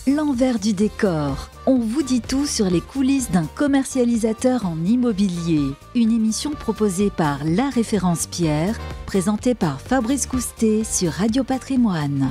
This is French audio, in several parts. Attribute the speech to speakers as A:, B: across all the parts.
A: L'envers du décor. On vous dit tout sur les coulisses d'un commercialisateur en immobilier. Une émission proposée par La Référence Pierre, présentée par Fabrice Coustet sur Radio Patrimoine.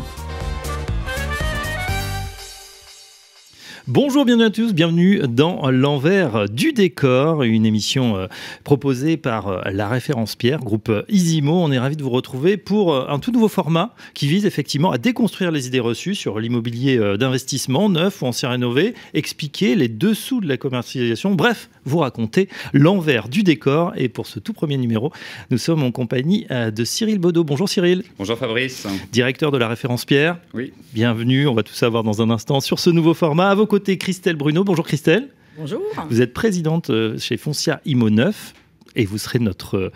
B: Bonjour, bienvenue à tous, bienvenue dans l'envers du décor, une émission proposée par La Référence Pierre, groupe Isimo. On est ravis de vous retrouver pour un tout nouveau format qui vise effectivement à déconstruire les idées reçues sur l'immobilier d'investissement, neuf ou ancien rénové, expliquer les dessous de la commercialisation, bref, vous raconter l'envers du décor. Et pour ce tout premier numéro, nous sommes en compagnie de Cyril Baudot. Bonjour Cyril.
C: Bonjour Fabrice.
B: Directeur de La Référence Pierre.
C: Oui.
B: Bienvenue, on va tout savoir dans un instant sur ce nouveau format. À vos côté, Christelle Bruno. Bonjour Christelle.
D: Bonjour.
B: Vous êtes présidente chez Foncia Immo Neuf et vous serez notre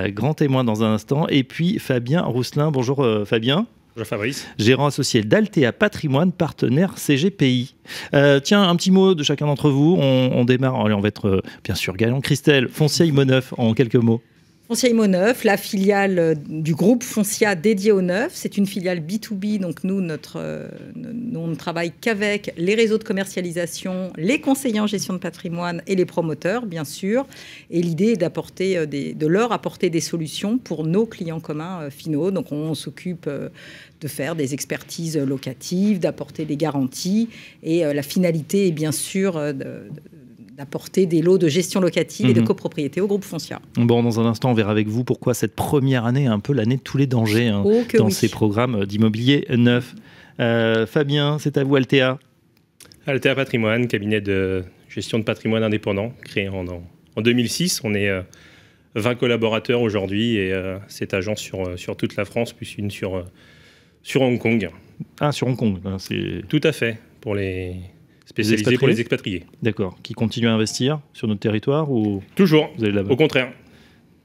B: grand témoin dans un instant. Et puis Fabien Rousselin. Bonjour Fabien.
E: Bonjour Fabrice.
B: Gérant associé d'Altea Patrimoine, partenaire CGPI. Tiens, un petit mot de chacun d'entre vous. On démarre. Allez, on va être bien sûr gagnant. Christelle, Foncia Immo Neuf, en quelques mots.
D: Foncia Immo Neuf, la filiale du groupe Foncia dédiée au neuf. C'est une filiale B2B, donc nous, on ne travaille qu'avec les réseaux de commercialisation, les conseillers en gestion de patrimoine et les promoteurs, bien sûr. Et l'idée est de leur apporter des solutions pour nos clients communs finaux. Donc on s'occupe de faire des expertises locatives, d'apporter des garanties. Et la finalité est bien sûr d'apporter des lots de gestion locative et de copropriété au groupe Foncia.
B: Bon, dans un instant, on verra avec vous pourquoi cette première année est un peu l'année de tous les dangers dans ces programmes d'immobilier neuf. Fabien, c'est à vous, Altea.
E: Altea Patrimoine, cabinet de gestion de patrimoine indépendant, créé en 2006. On est 20 collaborateurs aujourd'hui et 7 agences sur toute la France, plus une sur Hong Kong.
B: Ah, sur Hong Kong, c'est...
E: Tout à fait, pour les... spécialisé pour les expatriés.
B: D'accord. Qui continuent à investir sur notre territoire ou...
E: Toujours, au contraire.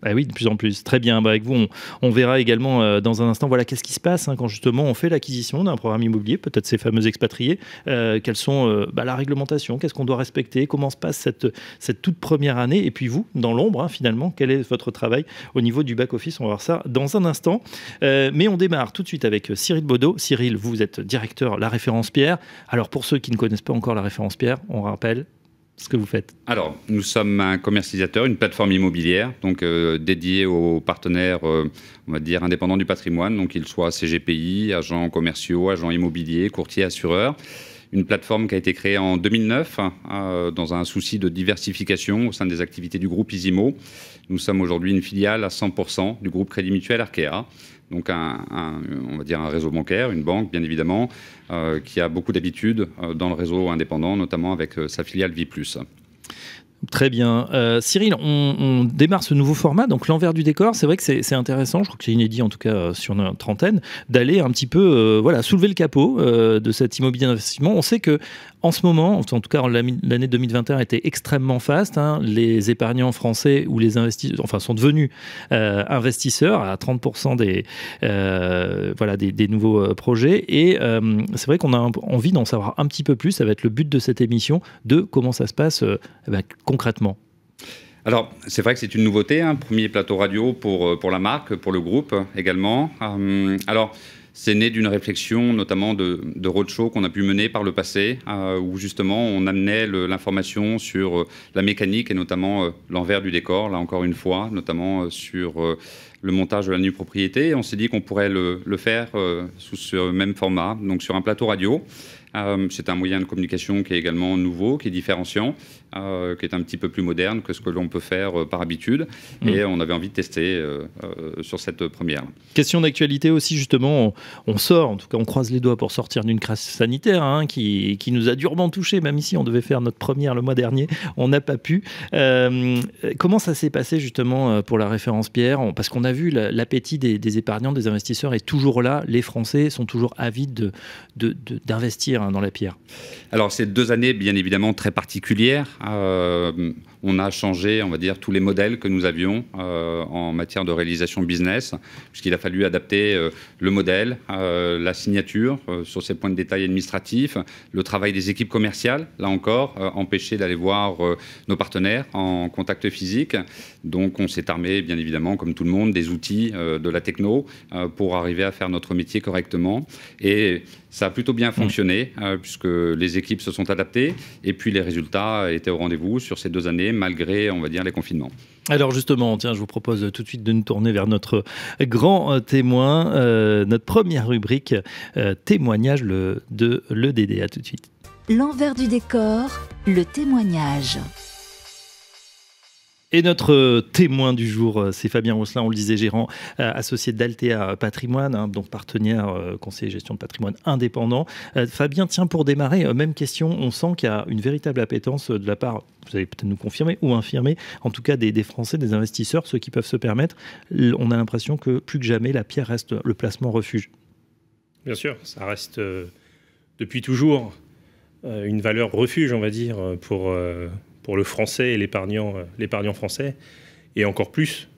B: Ah oui, de plus en plus. Très bien. Avec vous, on verra également dans un instant voilà, qu'est-ce qui se passe quand justement on fait l'acquisition d'un programme immobilier, peut-être ces fameux expatriés. Quelles sont la réglementation, qu'est-ce qu'on doit respecter, comment se passe cette toute première année. Et puis vous, dans l'ombre, finalement, quel est votre travail au niveau du back-office. On va voir ça dans un instant. Mais on démarre tout de suite avec Cyril Baudot. Cyril, vous êtes directeur La Référence Pierre. Alors pour ceux qui ne connaissent pas encore La Référence Pierre, on rappelle ce que vous faites.
C: Alors, nous sommes un commercialisateur, une plateforme immobilière, donc dédiée aux partenaires, on va dire, indépendants du patrimoine, donc qu'ils soient CGPI, agents commerciaux, agents immobiliers, courtiers, assureurs. Une plateforme qui a été créée en 2009 dans un souci de diversification au sein des activités du groupe Isimo. Nous sommes aujourd'hui une filiale à 100% du groupe Crédit Mutuel Arkea. Donc on va dire un réseau bancaire, une banque bien évidemment, qui a beaucoup d'habitude dans le réseau indépendant, notamment avec sa filiale Viplus.
B: Très bien. Cyril, on démarre ce nouveau format, donc l'envers du décor. C'est vrai que c'est intéressant, je crois que c'est inédit en tout cas sur notre antenne, d'aller un petit peu soulever le capot de cet immobilier d'investissement. On sait que en ce moment, en tout cas l'année 2021 a été extrêmement faste. Les épargnants français ou les investisseurs, sont devenus investisseurs à 30% des nouveaux projets. Et c'est vrai qu'on a envie d'en savoir un petit peu plus. Ça va être le but de cette émission, de comment ça se passe concrètement.
C: Alors, c'est vrai que c'est une nouveauté, premier plateau radio pour la marque, pour le groupe également. Alors, c'est né d'une réflexion notamment de roadshow qu'on a pu mener par le passé, où justement on amenait l'information sur la mécanique et notamment l'envers du décor, là encore une fois, notamment sur le montage de la nue propriété. Et on s'est dit qu'on pourrait le faire sous ce même format, donc sur un plateau radio. C'est un moyen de communication qui est également nouveau, qui est différenciant, qui est un petit peu plus moderne que ce que l'on peut faire par habitude. Et on avait envie de tester sur cette première.
B: Question d'actualité aussi, justement, on sort, en tout cas on croise les doigts pour sortir d'une crise sanitaire qui nous a durement touchés, même ici on devait faire notre première le mois dernier, on n'a pas pu. Comment ça s'est passé justement pour La Référence Pierre? Parce qu'on a vu l'appétit des épargnants, des investisseurs est toujours là, les Français sont toujours avides d'investir dans la pierre.
C: Alors, c'est 2 années, bien évidemment, très particulières. On a changé, on va dire, tous les modèles que nous avions en matière de réalisation business, puisqu'il a fallu adapter le modèle, la signature sur ces points de détail administratifs, le travail des équipes commerciales, là encore, empêcher d'aller voir nos partenaires en contact physique. Donc, on s'est armé, bien évidemment, comme tout le monde, des outils de la techno pour arriver à faire notre métier correctement. Et Ça a plutôt bien fonctionné, puisque les équipes se sont adaptées, et puis les résultats étaient au rendez-vous sur ces 2 années, malgré, on va dire, les confinements.
B: Alors justement, tiens, je vous propose tout de suite de nous tourner vers notre grand témoin, notre première rubrique, témoignage de l'EDD. À tout de suite.
A: L'envers du décor, le témoignage.
B: Et notre témoin du jour, c'est Fabien Rosselin, on le disait, gérant associé d'Altea Patrimoine, donc partenaire conseiller gestion de patrimoine indépendant. Fabien, tiens, pour démarrer, même question, on sent qu'il y a une véritable appétence de la part, vous allez peut-être nous confirmer ou infirmer, en tout cas des Français, des investisseurs, ceux qui peuvent se permettre. On a l'impression que plus que jamais, la pierre reste le placement refuge.
E: Bien sûr, ça reste depuis toujours une valeur refuge, on va dire, pour le français et l'épargnant français, et encore plus,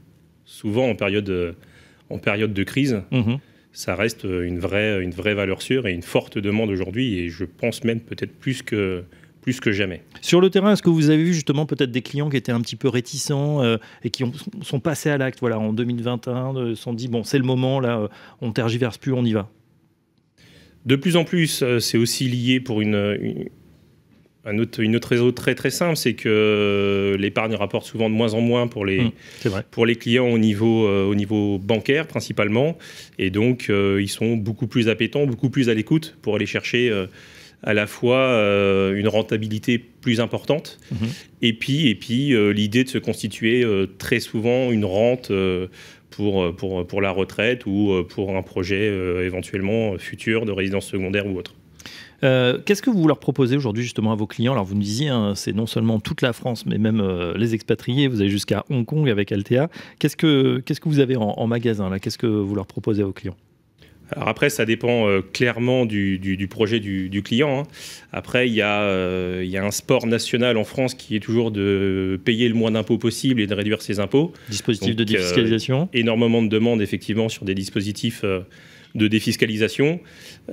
E: souvent en période de crise, ça reste une vraie valeur sûre et une forte demande aujourd'hui, et je pense même peut-être plus que jamais.
B: Sur le terrain, est-ce que vous avez vu justement peut-être des clients qui étaient un petit peu réticents et qui sont passés à l'acte, voilà, en 2021, se sont dit, bon, c'est le moment, là, on tergiverse plus, on y va?
E: De plus en plus, c'est aussi lié pour une autre raison très très simple, c'est que l'épargne rapporte souvent de moins en moins pour les clients au niveau bancaire principalement, et donc ils sont beaucoup plus appétents, beaucoup plus à l'écoute pour aller chercher à la fois une rentabilité plus importante, et puis l'idée de se constituer très souvent une rente pour la retraite ou pour un projet éventuellement futur de résidence secondaire ou autre.
B: Qu'est-ce que vous leur proposez aujourd'hui justement à vos clients? Alors vous nous disiez, c'est non seulement toute la France, mais même les expatriés, vous allez jusqu'à Hong Kong avec Altea. Qu'est-ce que vous avez en magasin là? Qu'est-ce que vous leur proposez à vos clients?
E: Alors après, ça dépend clairement du projet du client. Après, il y a un sport national en France qui est toujours de payer le moins d'impôts possible et de réduire ses impôts.
B: Dispositif de défiscalisation.
E: Énormément de demandes effectivement sur des dispositifs de défiscalisation.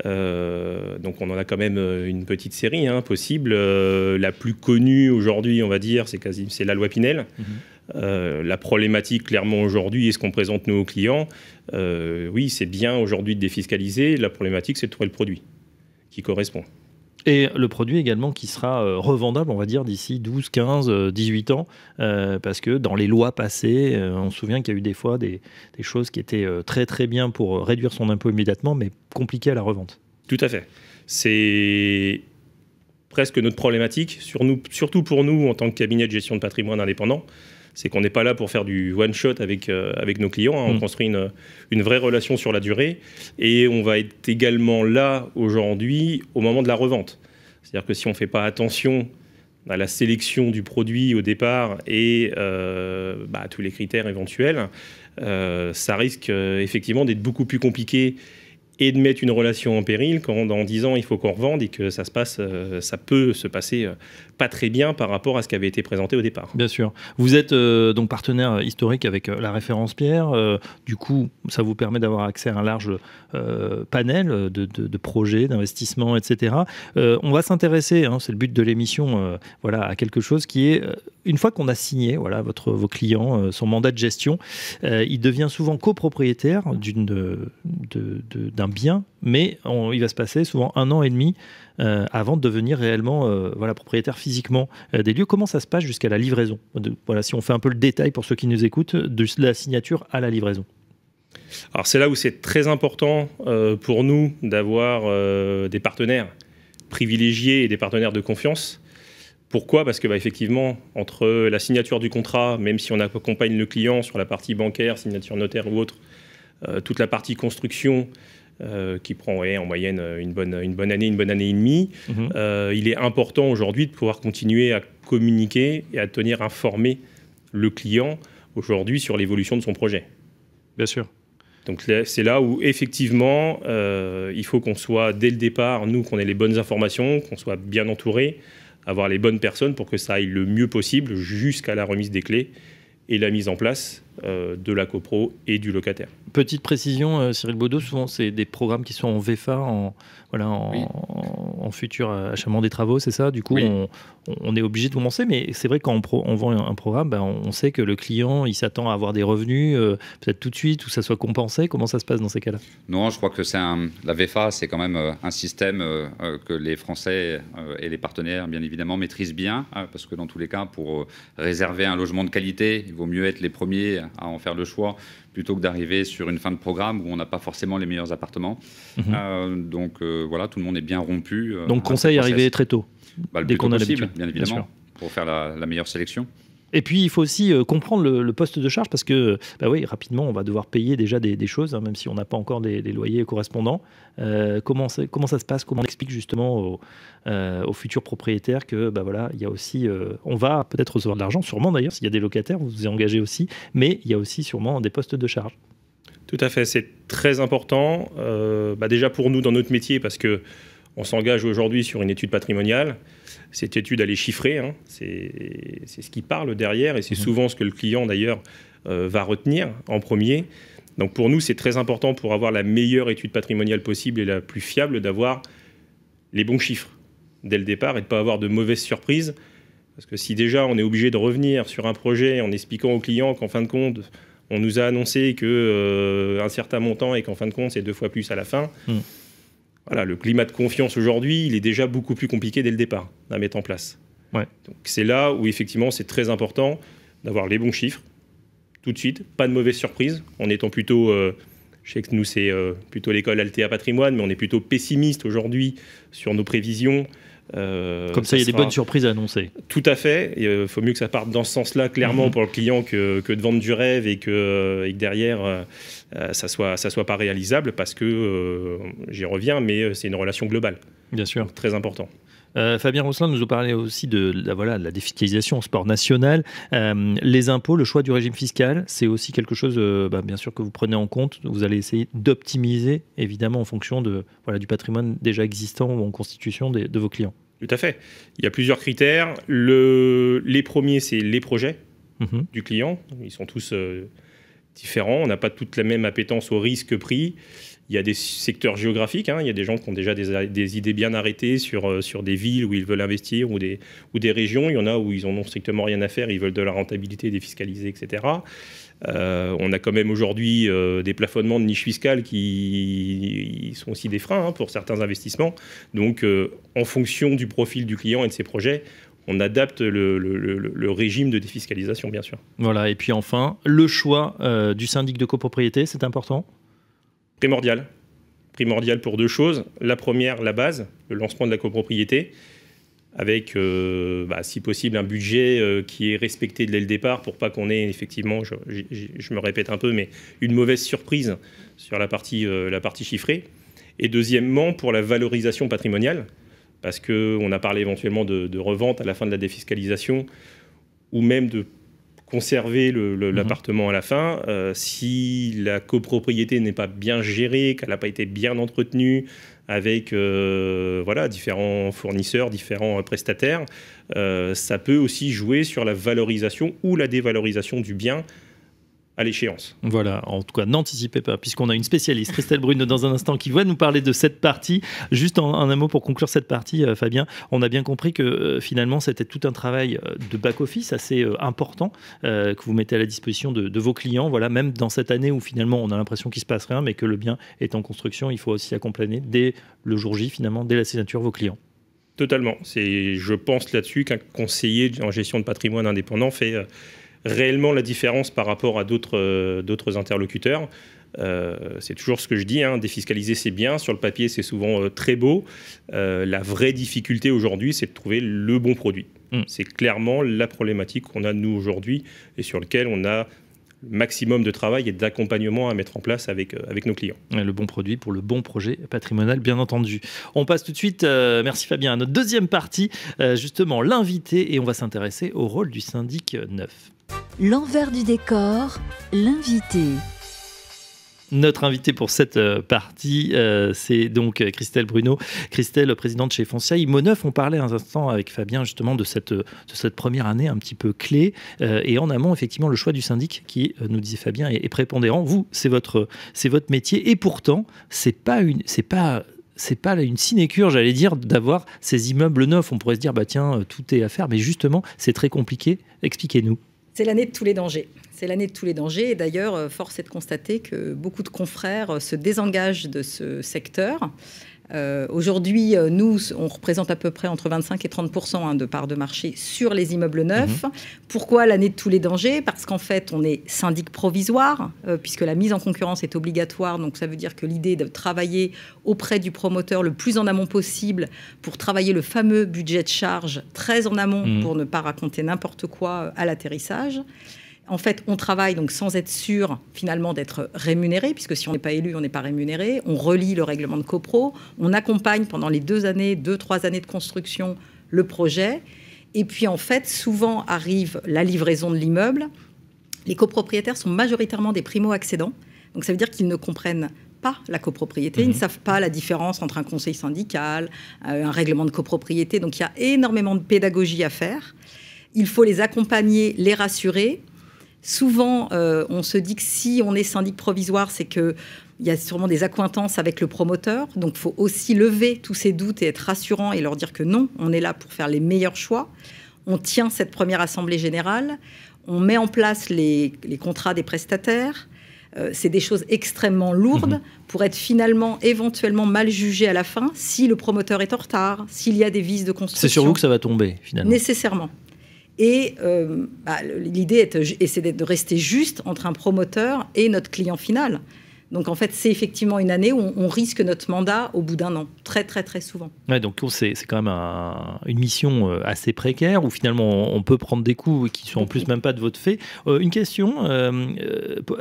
E: Donc on en a quand même une petite série possible. La plus connue aujourd'hui, on va dire, c'est la loi Pinel. La problématique clairement aujourd'hui, et ce qu'on présente nous aux clients, oui, c'est bien aujourd'hui de défiscaliser. La problématique, c'est de trouver le produit qui correspond.
B: Et le produit également qui sera revendable, on va dire, d'ici 12, 15, 18 ans, parce que dans les lois passées, on se souvient qu'il y a eu des fois des choses qui étaient très très bien pour réduire son impôt immédiatement, mais compliquées à la revente.
E: Tout à fait. C'est presque notre problématique, surtout pour nous en tant que cabinet de gestion de patrimoine indépendant. C'est qu'on n'est pas là pour faire du one-shot avec nos clients. On construit une vraie relation sur la durée. Et on va être également là aujourd'hui au moment de la revente. C'est-à-dire que si on ne fait pas attention à la sélection du produit au départ et à tous les critères éventuels, ça risque effectivement d'être beaucoup plus compliqué et de mettre une relation en péril quand dans 10 ans il faut qu'on revende et que ça peut se passer pas très bien par rapport à ce qui avait été présenté au départ.
B: Bien sûr. Vous êtes donc partenaire historique avec la référence Pierre. Du coup, ça vous permet d'avoir accès à un large panel de projets, d'investissements, etc. On va s'intéresser, c'est le but de l'émission, à quelque chose qui est, une fois qu'on a signé vos clients, son mandat de gestion, il devient souvent copropriétaire d'un bien, mais il va se passer souvent 1 an et demi avant de devenir réellement propriétaire physiquement des lieux. Comment ça se passe jusqu'à la livraison? Si on fait un peu le détail pour ceux qui nous écoutent, de la signature à la livraison.
E: Alors c'est là où c'est très important pour nous d'avoir des partenaires privilégiés et des partenaires de confiance. Pourquoi? Parce que effectivement, entre la signature du contrat, même si on accompagne le client sur la partie bancaire, signature notaire ou autre, toute la partie construction, qui prend en moyenne une bonne année et demie. Il est important aujourd'hui de pouvoir continuer à communiquer et à tenir informé le client aujourd'hui sur l'évolution de son projet.
B: Bien sûr.
E: Donc c'est là où effectivement il faut qu'on soit dès le départ, qu'on ait les bonnes informations, qu'on soit bien entouré, avoir les bonnes personnes pour que ça aille le mieux possible jusqu'à la remise des clés et la mise en place de la copro et du locataire.
B: Petite précision, Cyril Baudot, souvent c'est des programmes qui sont en VFA, en en futur achèvement des travaux, c'est ça? Du coup,
C: Oui.
B: on est obligé de commencer, mais c'est vrai quand on vend un programme, on sait que le client, il s'attend à avoir des revenus peut-être tout de suite, ou que ça soit compensé. Comment ça se passe dans ces cas-là?
C: Non, je crois que la VFA, c'est quand même un système que les Français et les partenaires, bien évidemment, maîtrisent bien, parce que dans tous les cas, pour réserver un logement de qualité, il vaut mieux être les premiers à en faire le choix, plutôt que d'arriver sur une fin de programme où on n'a pas forcément les meilleurs appartements. Donc voilà, tout le monde est bien rompu.
B: Donc conseil, arriver très tôt,
C: le
B: dès
C: plus
B: qu'on
C: tôt
B: a
C: possible,
B: l'habitude.
C: bien évidemment, pour faire la meilleure sélection.
B: Et puis, il faut aussi comprendre le poste de charge, parce que, oui, rapidement, on va devoir payer déjà des choses, même si on n'a pas encore des loyers correspondants. Comment ça se passe? Comment on explique justement aux futurs propriétaires que, il y a aussi... on va peut-être recevoir de l'argent, sûrement d'ailleurs, s'il y a des locataires, vous vous y engagez aussi, mais il y a aussi sûrement des postes de charge.
E: Tout à fait, c'est très important. Déjà pour nous, dans notre métier, parce que on s'engage aujourd'hui sur une étude patrimoniale. Cette étude, elle est chiffrée, c'est ce qui parle derrière, et c'est souvent ce que le client, d'ailleurs, va retenir en premier. Donc pour nous, c'est très important, pour avoir la meilleure étude patrimoniale possible et la plus fiable, d'avoir les bons chiffres dès le départ et de ne pas avoir de mauvaises surprises. Parce que si déjà on est obligé de revenir sur un projet en expliquant au client qu'en fin de compte, on nous a annoncé qu'un certain montant et qu'en fin de compte, c'est 2 fois plus à la fin... Voilà, le climat de confiance aujourd'hui, il est déjà beaucoup plus compliqué dès le départ à mettre en place.
B: Ouais.
E: Donc c'est là où effectivement c'est très important d'avoir les bons chiffres tout de suite, pas de mauvaises surprises, en étant plutôt, je sais que nous c'est plutôt l'école Altea Patrimoine, mais on est plutôt pessimiste aujourd'hui sur nos prévisions.
B: Comme ça, il y a des bonnes surprises à annoncer.
E: Tout à fait. Il faut mieux que ça parte dans ce sens-là, clairement, pour le client, que de vendre du rêve et que derrière, ça soit pas réalisable, parce que, j'y reviens, mais c'est une relation globale.
B: Bien sûr.
E: Donc, très important.
B: Fabien Rousselain nous a parlé aussi de la défiscalisation au sport national. Les impôts, le choix du régime fiscal, c'est aussi quelque chose, bien sûr, que vous prenez en compte. Vous allez essayer d'optimiser, évidemment, en fonction du patrimoine déjà existant ou en constitution de vos clients.
E: Tout à fait. Il y a plusieurs critères. Les premiers, c'est les projets du client. Ils sont tous différents. On n'a pas toute la même appétence au risque-prix. Il y a des secteurs géographiques, il y a des gens qui ont déjà des idées bien arrêtées sur des villes où ils veulent investir ou des régions. Il y en a où ils n'en ont strictement rien à faire, ils veulent de la rentabilité défiscalisée, etc. On a quand même aujourd'hui des plafonnements de niches fiscales qui sont aussi des freins pour certains investissements. Donc, en fonction du profil du client et de ses projets, on adapte le régime de défiscalisation, bien sûr. Voilà,
B: et puis enfin, le choix du syndic de copropriété, c'est important ?
E: Primordial pour 2 choses. La première, la base, le lancement de la copropriété, avec, si possible, un budget qui est respecté dès le départ pour pas qu'on ait effectivement, je me répète un peu, mais une mauvaise surprise sur la partie chiffrée. Et deuxièmement, pour la valorisation patrimoniale, parce qu'on a parlé éventuellement de revente à la fin de la défiscalisation, ou même de conserver l'appartement à la fin. Si la copropriété n'est pas bien gérée, qu'elle n'a pas été bien entretenue, avec différents fournisseurs, différents prestataires, ça peut aussi jouer sur la valorisation ou la dévalorisation du bien à l'échéance.
B: Voilà, en tout cas, n'anticipez pas, puisqu'on a une spécialiste, Christelle Bruno, dans un instant, qui va nous parler de cette partie. Juste en un mot pour conclure cette partie, Fabien, on a bien compris que finalement, c'était tout un travail de back-office assez important que vous mettez à la disposition de vos clients. Voilà, même dans cette année où finalement, on a l'impression qu'il ne se passe rien, mais que le bien est en construction, il faut aussi accompagner dès le jour J, finalement, dès la signature, vos clients.
E: Totalement. Je pense là-dessus qu'un conseiller en gestion de patrimoine indépendant fait réellement la différence par rapport à d'autres interlocuteurs. C'est toujours ce que je dis, défiscaliser c'est bien, sur le papier c'est souvent très beau. La vraie difficulté aujourd'hui, c'est de trouver le bon produit. C'est clairement la problématique qu'on a nous aujourd'hui et sur lequel on a le maximum de travail et d'accompagnement à mettre en place avec nos clients.
B: Le bon produit pour le bon projet patrimonial, bien entendu. On passe tout de suite, merci Fabien, à notre deuxième partie, justement l'invité, et on va s'intéresser au rôle du syndic neuf.
A: L'envers du décor, l'invité.
B: Notre invité pour cette partie, c'est donc Christelle Bruno. Christelle, présidente chez Foncia Immo9. On parlait un instant avec Fabien justement de cette première année un petit peu clé. Et en amont, effectivement, le choix du syndic qui, nous disait Fabien, est prépondérant. Vous, c'est votre métier. Et pourtant, c'est pas c'est pas une sinécure, j'allais dire, d'avoir ces immeubles neufs. On pourrait se dire, bah tiens, tout est à faire, mais justement, c'est très compliqué. Expliquez-nous.
D: C'est l'année de tous les dangers. C'est l'année de tous les dangers. Et d'ailleurs, force est de constater que beaucoup de confrères se désengagent de ce secteur. Aujourd'hui, nous, on représente à peu près entre 25 et 30% de part de marché sur les immeubles neufs. Pourquoi l'année de tous les dangers? Parce qu'en fait, on est syndic provisoire, puisque la mise en concurrence est obligatoire. Donc, ça veut dire que l'idée de travailler auprès du promoteur le plus en amont possible pour travailler le fameux budget de charge très en amont pour ne pas raconter n'importe quoi à l'atterrissage. En fait, on travaille donc sans être sûr finalement d'être rémunéré, puisque si on n'est pas élu, on n'est pas rémunéré. On relie le règlement de copro. On accompagne pendant les 2 années, 2-3 années de construction, le projet. Et puis en fait, souvent arrive la livraison de l'immeuble. Les copropriétaires sont majoritairement des primo-accédants. Donc ça veut dire qu'ils ne comprennent pas la copropriété. Ils ne savent pas la différence entre un conseil syndical, un règlement de copropriété. Donc il y a énormément de pédagogie à faire. Il faut les accompagner, les rassurer. Souvent, on se dit que si on est syndic provisoire, c'est qu'il y a sûrement des accointances avec le promoteur. Donc, il faut aussi lever tous ces doutes et être rassurant et leur dire que non, on est là pour faire les meilleurs choix. On tient cette première assemblée générale. On met en place les contrats des prestataires. C'est des choses extrêmement lourdes pour être finalement éventuellement mal jugé à la fin si le promoteur est en retard, s'il y a des vices de construction.
B: C'est sur vous que ça va tomber, finalement.
D: Nécessairement. Et l'idée c'est de rester juste entre un promoteur et notre client final. Donc, en fait, c'est effectivement une année où on risque notre mandat au bout d'un an, très, très, très souvent.
B: Ouais, donc, c'est quand même une mission assez précaire où finalement on peut prendre des coups qui ne sont en plus même pas de votre fait. Une question,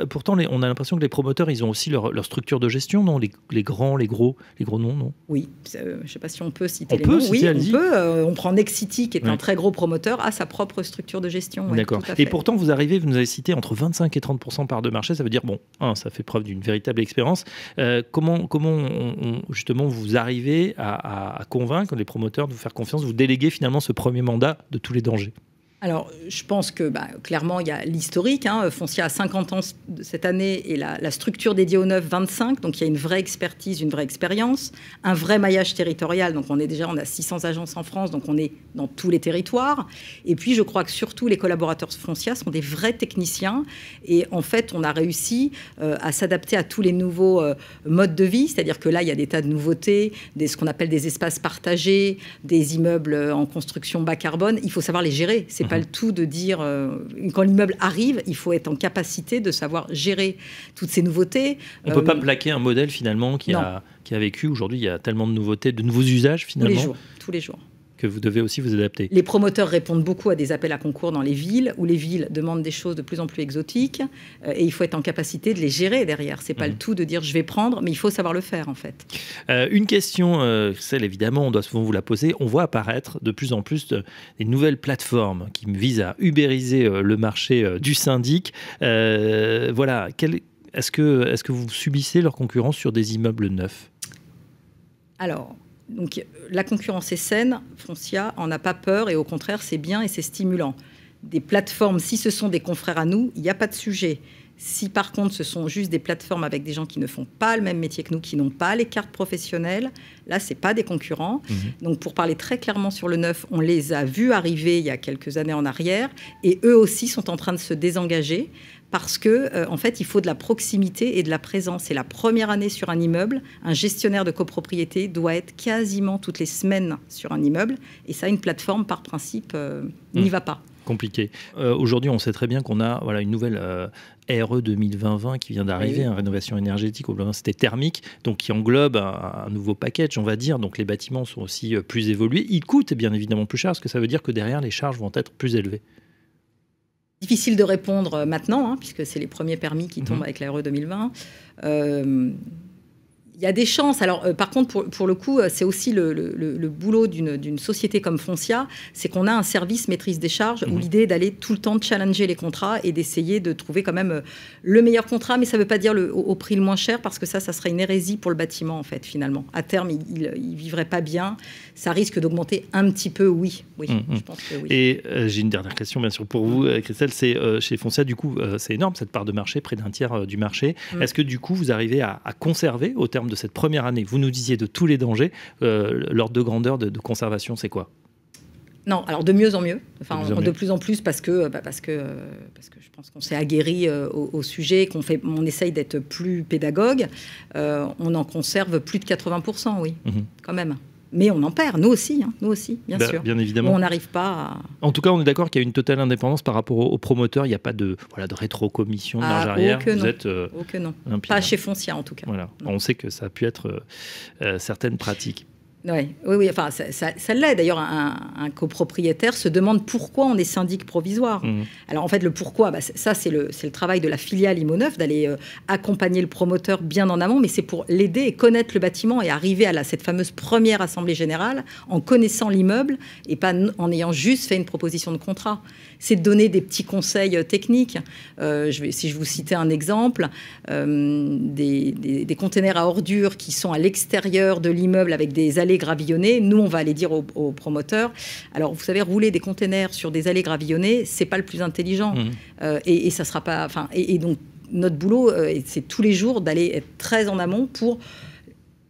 B: pourtant, on a l'impression que les promoteurs, ils ont aussi leur structure de gestion, non? Les grands, les gros noms, non?
D: Oui, je ne sais pas si on peut citer les noms. Oui, on peut. On prend Nexity, qui est un très gros promoteur, a sa propre structure de gestion.
B: D'accord. Et pourtant, vous nous avez cité entre 25 et 30% part de marché. Ça veut dire, bon, ça fait preuve d'une véritable expérience. Comment justement vous arrivez à convaincre les promoteurs de vous faire confiance, vous déléguer finalement ce premier mandat de tous les dangers?
D: Alors, je pense que clairement, il y a l'historique. Foncia a 50 ans cette année et la structure dédiée au neuf, 25. Donc, il y a une vraie expertise, une vraie expérience, un vrai maillage territorial. Donc, on a 600 agences en France, donc on est dans tous les territoires. Et puis, je crois que surtout, les collaborateurs Foncia sont des vrais techniciens. Et en fait, on a réussi à s'adapter à tous les nouveaux modes de vie. C'est-à-dire que là, il y a des tas de nouveautés, ce qu'on appelle des espaces partagés, des immeubles en construction bas carbone. Il faut savoir les gérer. C'est pas le tout de dire, quand l'immeuble arrive, il faut être en capacité de savoir gérer toutes ces nouveautés.
B: On ne peut pas plaquer un modèle finalement qui a vécu. Aujourd'hui, il y a tellement de nouveautés, de nouveaux usages finalement.
D: Tous les jours.
B: Que vous devez aussi vous adapter.
D: Les promoteurs répondent beaucoup à des appels à concours dans les villes, où les villes demandent des choses de plus en plus exotiques, et il faut être en capacité de les gérer derrière. C'est pas le tout de dire je vais prendre, mais il faut savoir le faire en fait.
B: Une question, celle évidemment, on doit souvent vous la poser. On voit apparaître de plus en plus des nouvelles plateformes qui visent à ubériser le marché du syndic. Voilà, est-ce que vous subissez leur concurrence sur des immeubles neufs?
D: Alors, donc, la concurrence est saine, Foncia en a pas peur et au contraire, c'est bien et c'est stimulant. Des plateformes, si ce sont des confrères à nous, il n'y a pas de sujet. Si par contre, ce sont juste des plateformes avec des gens qui ne font pas le même métier que nous, qui n'ont pas les cartes professionnelles, là, ce n'est pas des concurrents. Donc, pour parler très clairement sur le neuf, on les a vus arriver il y a quelques années en arrière et eux aussi sont en train de se désengager. Parce que, en fait, il faut de la proximité et de la présence. C'est la première année sur un immeuble. Un gestionnaire de copropriété doit être quasiment toutes les semaines sur un immeuble. Et ça, une plateforme, par principe, n'y va pas.
B: Compliqué. Aujourd'hui, on sait très bien qu'on a une nouvelle RE 2020 qui vient d'arriver, rénovation énergétique, c'était thermique, donc qui englobe un nouveau package, on va dire. Donc les bâtiments sont aussi plus évolués. Ils coûtent bien évidemment plus cher, parce que ça veut dire que derrière, les charges vont être plus élevées.
D: Difficile de répondre maintenant, puisque c'est les premiers permis qui tombent avec la RE 2020. Il y a des chances. Alors, par contre, pour le coup, c'est aussi le boulot d'une société comme Foncia, c'est qu'on a un service maîtrise des charges où l'idée est d'aller tout le temps challenger les contrats et d'essayer de trouver quand même le meilleur contrat, mais ça ne veut pas dire au prix le moins cher, parce que ça serait une hérésie pour le bâtiment, en fait, finalement. À terme, il ne vivrait pas bien. Ça risque d'augmenter un petit peu, oui. Je pense que oui.
B: Et j'ai une dernière question, bien sûr, pour vous, Christelle. C'est chez Foncia, du coup, c'est énorme, cette part de marché, près d'un tiers du marché. Est-ce que, du coup, vous arrivez à conserver, au terme terme de cette première année, vous nous disiez de tous les dangers, l'ordre de grandeur de conservation, c'est quoi ?
D: Non, alors de mieux en mieux, de plus en plus parce que je pense qu'on s'est aguerri au sujet, on essaye d'être plus pédagogue. On en conserve plus de 80%, oui, quand même. Mais on en perd, nous aussi, bien sûr.
B: Bien évidemment.
D: On n'arrive pas à...
B: En tout cas, on est d'accord qu'il y a une totale indépendance par rapport aux promoteurs. Il n'y a pas de rétro-commission de marge arrière.
D: Vous êtes non. Pas chez Foncia, en tout cas.
B: Voilà. On sait que ça a pu être certaines pratiques.
D: Oui, enfin, ça l'est. D'ailleurs, un copropriétaire se demande pourquoi on est syndic provisoire. Alors, en fait, le pourquoi, ça, c'est le travail de la filiale IMO Neuf, d'aller accompagner le promoteur bien en amont, mais c'est pour l'aider et connaître le bâtiment et arriver à cette fameuse première assemblée générale en connaissant l'immeuble et pas en ayant juste fait une proposition de contrat. C'est de donner des petits conseils techniques. Si je vous citais un exemple, des containers à ordures qui sont à l'extérieur de l'immeuble avec des allées gravillonnées, nous, on va aller dire aux promoteurs, alors vous savez, rouler des containers sur des allées gravillonnées, c'est pas le plus intelligent. Et ça sera pas... Et donc, notre boulot, c'est tous les jours d'aller être très en amont pour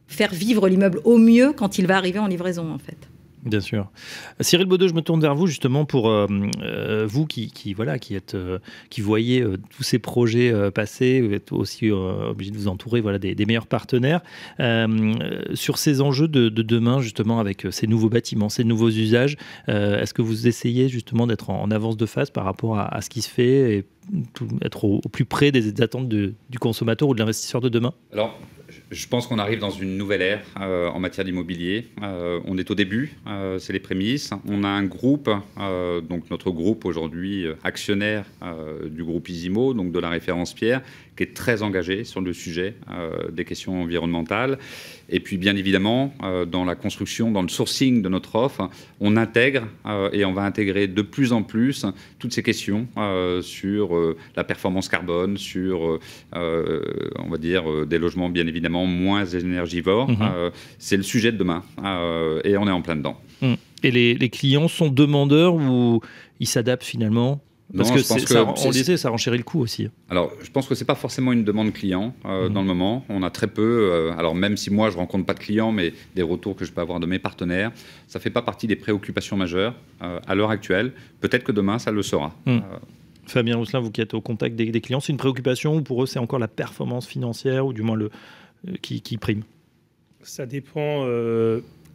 D: faire vivre l'immeuble au mieux quand il va arriver en livraison, en fait.
B: Bien sûr. Cyril Baudot, je me tourne vers vous justement pour vous qui voyez tous ces projets passer, vous êtes aussi obligé de vous entourer des meilleurs partenaires. Sur ces enjeux de demain, justement, avec ces nouveaux bâtiments, ces nouveaux usages, est-ce que vous essayez justement d'être en avance de phase par rapport à ce qui se fait et être au plus près des attentes du consommateur ou de l'investisseur de demain ?
C: Alors, je pense qu'on arrive dans une nouvelle ère en matière d'immobilier. On est au début, c'est les prémices. On a un groupe, donc notre groupe aujourd'hui actionnaire du groupe Isimo, donc de la référence Pierre, qui est très engagé sur le sujet des questions environnementales. Et puis, bien évidemment, dans la construction, dans le sourcing de notre offre, on intègre et on va intégrer de plus en plus toutes ces questions sur la performance carbone, sur, on va dire, des logements, bien évidemment, moins énergivores. C'est le sujet de demain et on est en plein dedans.
B: Et les clients sont demandeurs ou ils s'adaptent finalement ? Parce on le disait, ça renchérit le coût aussi.
C: Alors, je pense que ce n'est pas forcément une demande client dans le moment. On a très peu, alors même si moi je ne rencontre pas de clients, mais des retours que je peux avoir de mes partenaires, ça ne fait pas partie des préoccupations majeures à l'heure actuelle. Peut-être que demain, ça le sera.
B: Fabien Rousselin, vous qui êtes au contact des clients, c'est une préoccupation ou pour eux, c'est encore la performance financière ou du moins qui prime ?
E: Ça dépend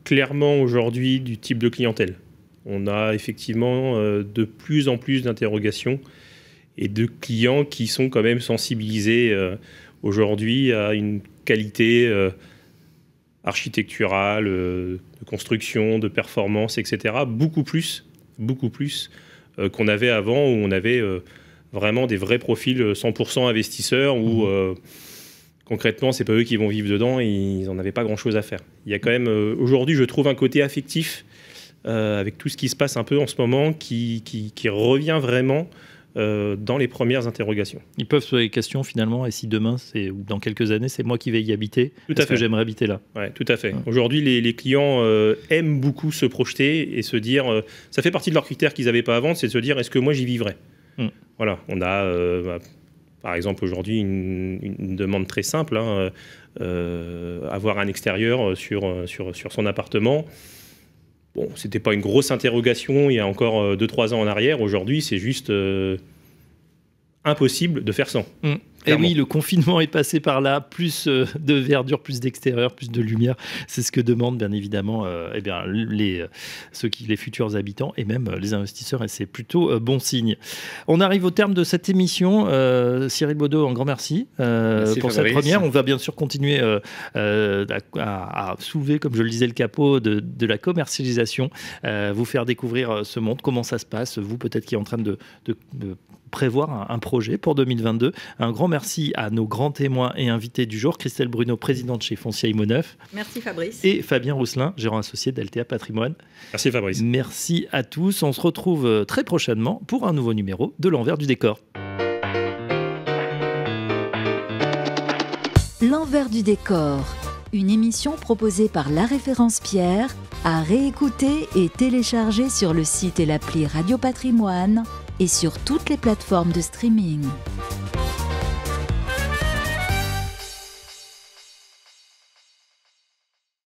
E: clairement aujourd'hui du type de clientèle. On a effectivement de plus en plus d'interrogations et de clients qui sont quand même sensibilisés aujourd'hui à une qualité architecturale, de construction, de performance, etc. Beaucoup plus qu'on avait avant, où on avait vraiment des vrais profils 100% investisseurs, où concrètement, c'est pas eux qui vont vivre dedans, et ils n'en avaient pas grand-chose à faire. Il y a quand même, aujourd'hui, je trouve un côté affectif avec tout ce qui se passe un peu en ce moment, qui revient vraiment dans les premières interrogations.
B: Ils peuvent se poser des questions finalement, et si demain, ou dans quelques années, c'est moi qui vais y habiter, est-ce que j'aimerais habiter là ?
E: Oui, tout à fait. Aujourd'hui, les clients aiment beaucoup se projeter et se dire, ça fait partie de leurs critères qu'ils n'avaient pas avant, c'est de se dire, est-ce que moi j'y vivrais ? Voilà, on a par exemple aujourd'hui une demande très simple, avoir un extérieur sur son appartement. Bon, c'était pas une grosse interrogation il y a encore 2-3 ans en arrière. Aujourd'hui, c'est juste impossible de faire sans.
B: Et oui, le confinement est passé par là, plus de verdure, plus d'extérieur, plus de lumière. C'est ce que demandent bien évidemment les futurs habitants et même les investisseurs, et c'est plutôt bon signe. On arrive au terme de cette émission. Cyril Baudot, un grand merci pour cette première. On va bien sûr continuer à soulever, comme je le disais, le capot de la commercialisation, vous faire découvrir ce monde, comment ça se passe, vous peut-être qui est en train de prévoir un projet pour 2022. Un grand merci à nos grands témoins et invités du jour, Christelle Bruno, présidente chez Foncia IMO Neuf.
D: Merci Fabrice.
B: Et Fabien Rousselin, gérant associé d'Altea Patrimoine.
E: Merci Fabrice.
B: Merci à tous. On se retrouve très prochainement pour un nouveau numéro de L'Envers du décor.
A: L'Envers du décor, une émission proposée par La Référence Pierre, à réécouter et télécharger sur le site et l'appli Radio Patrimoine et sur toutes les plateformes de streaming.